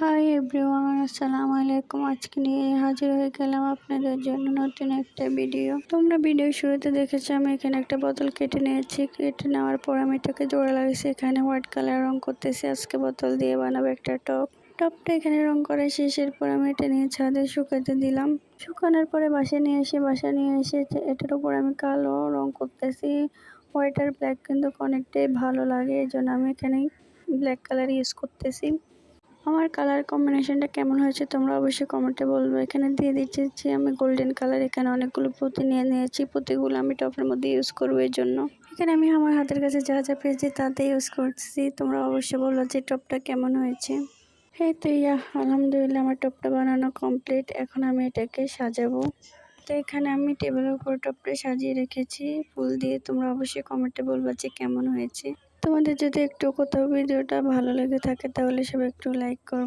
Hi everyone, আসসালামু আলাইকুম। আজকে নিয়ে হাজির হয়ে গেলাম আপনাদের জন্য নতুন একটা ভিডিও। তোমরা ভিডিও শুরুতে দেখেছো আমি এখানে একটা বোতল কেটে নিয়েছি। কেটে নেওয়ার পর আমি এটাকে জোড়া লাগিয়েছি। এখানে হোয়াইট কালার রং করতেছি। আজকে বোতল দিয়ে বানাবো একটা টপটা এখানে রং করা শেষের পর আমি এটা নিয়ে ছাদে শুকাতে দিলাম। শুকানোর পরে বাসায় নিয়ে এসে এটার উপর আমি কালো রং করতেছি। হোয়াইট আর ব্ল্যাক কিন্তু অনেকটাই ভালো লাগে, এই জন্য আমি এখানে ব্ল্যাক কালার ইউজ করতেছি। আমার কালার কম্বিনেশনটা কেমন হয়েছে তোমরা অবশ্যই কমেন্টে বলবো। এখানে দিয়ে দিচ্ছি আমি গোল্ডেন কালার। এখানে অনেকগুলো পুঁতি নিয়ে নিয়েছি। পুঁতিগুলো আমি টপের মধ্যে ইউজ করবো এর জন্য। এখানে আমি আমার হাতের কাছে যা যা পেয়েছি তাতে ইউজ করছি। তোমরা অবশ্যই বলো যে টপটা কেমন হয়েছে। এই তো আলহামদুলিল্লাহ আমার টপটা বানানো কমপ্লিট। এখন আমি এটাকে সাজাবো। তো এখানে আমি টেবিলের উপর টপটা সাজিয়ে রেখেছি ফুল দিয়ে। তোমরা অবশ্যই কমেন্টে বলবা যে কেমন হয়েছে। তোমাদের যদি একটু কোথাও ভিডিওটা ভালো লেগে থাকে তাহলে সবাই একটু লাইক করো।